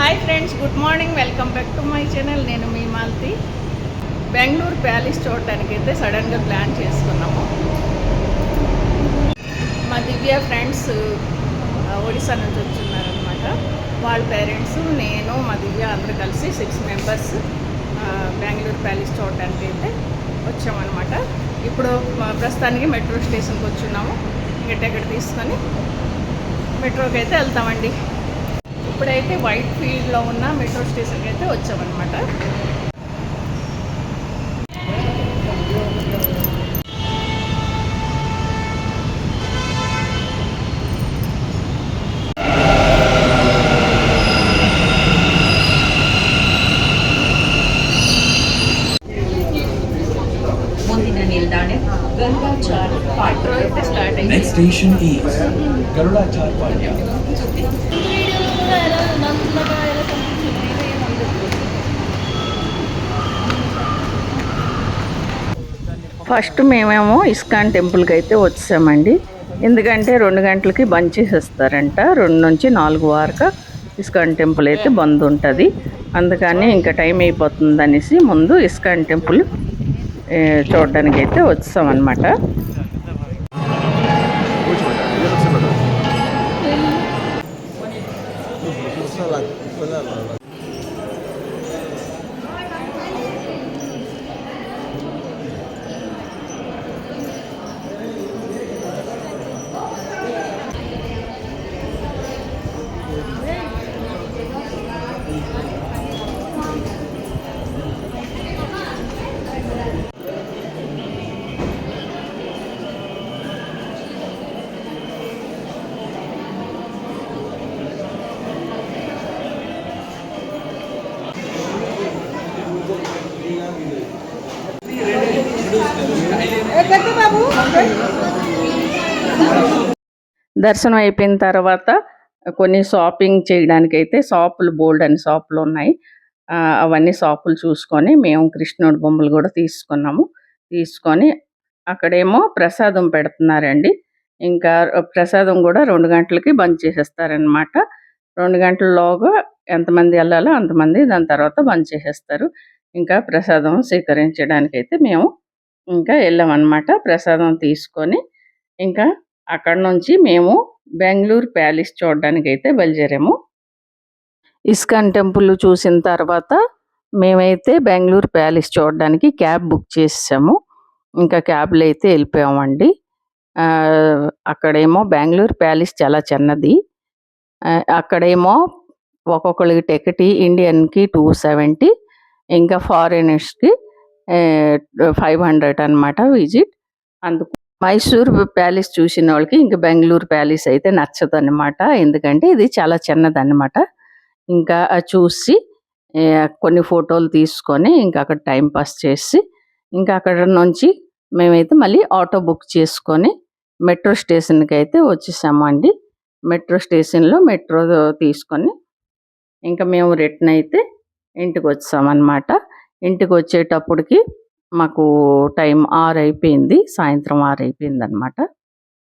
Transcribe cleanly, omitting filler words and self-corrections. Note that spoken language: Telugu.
Hi friends, good morning. Welcome back to my channel. నేను మీ మాల్తి. బెంగళూరు ప్యాలెస్ చూడటానికి అయితే సడన్గా ప్లాన్ చేసుకున్నాము. మా దివ్య ఫ్రెండ్స్ ఒడిశా నుంచి వచ్చున్నారనమాట. వాళ్ళ పేరెంట్స్, నేను, మా దివ్య అందరూ కలిసి 6 మెంబర్స్ బెంగళూరు ప్యాలెస్ చూడటానికి అయితే వచ్చామన్నమాట. ఇప్పుడు ప్రస్తుతానికి మెట్రో స్టేషన్కి వచ్చున్నాము. ఇంకా టికెట్ తీసుకొని మెట్రోకి అయితే వెళ్తామండి. ఇప్పుడైతే వైట్ ఫీల్డ్లో ఉన్న మెట్రో స్టేషన్కి అయితే వచ్చామన్నమాట. Next station is Garudachar Padya. First మేమేమో ఇస్కాన్ టెంపుల్కి అయితే వచ్చామండి. ఎందుకంటే 2 గంటలకి బంద్ చేసేస్తారంట. 2 నుంచి 4 వరకు ఇస్కాన్ టెంపుల్ అయితే బంద్ ఉంటుంది. అందుకని ఇంకా టైం అయిపోతుంది అనేసి ముందు ఇస్కాన్ టెంపుల్ చూడడానికి అయితే వచ్చామన్నమాట. దర్శనం అయిపోయిన తర్వాత కొన్ని షాపింగ్ చేయడానికి అయితే షాపులు, బోల్డ్ అని షాపులు ఉన్నాయి. అవన్నీ షాపులు చూసుకొని మేము కృష్ణుడి బొమ్మలు కూడా తీసుకొని అక్కడేమో ప్రసాదం పెడుతున్నారండి. ఇంకా ప్రసాదం కూడా 2 గంటలకి బంద్ చేసేస్తారనమాట. 2 గంటలలోగా ఎంతమంది వెళ్ళాలో అంతమంది, దాని తర్వాత బంద్ చేసేస్తారు. ఇంకా ప్రసాదం స్వీకరించడానికి అయితే మేము ఇంకా వెళ్ళామన్నమాట. ప్రసాదం తీసుకొని ఇంకా అక్కడ నుంచి మేము బెంగళూరు ప్యాలెస్ చూడడానికి అయితే బయలుదేరాము. ఇస్కాన్ టెంపుల్ చూసిన తర్వాత మేమైతే బెంగళూరు ప్యాలెస్ చూడడానికి క్యాబ్ బుక్ చేసాము. ఇంకా క్యాబ్లో అయితే వెళ్ళిపోయామండి. అక్కడేమో బెంగళూరు ప్యాలెస్ చాలా చిన్నది. అక్కడేమో ఒక్కొక్కరికి టికెట్ ఇండియన్కి 270, ఇంకా ఫారినర్స్కి 500 అనమాట విజిట్. అందుకు మైసూర్ ప్యాలెస్ చూసిన వాళ్ళకి ఇంకా బెంగళూరు ప్యాలెస్ అయితే నచ్చదు అనమాట. ఎందుకంటే ఇది చాలా చిన్నదన్నమాట. ఇంకా చూసి కొన్ని ఫోటోలు తీసుకొని ఇంకా అక్కడ టైం పాస్ చేసి ఇంకా అక్కడ నుంచి మేమైతే మళ్ళీ ఆటో బుక్ చేసుకొని మెట్రో స్టేషన్కి అయితే వచ్చేసామండి. మెట్రో స్టేషన్లో మెట్రో తీసుకొని ఇంకా మేము రిటర్న్ అయితే ఇంటికి వచ్చామన్నమాట. ఇంటికి వచ్చేటప్పటికి మాకు టైం 6 అయిపోయింది, సాయంత్రం 6 అయిపోయింది అనమాట.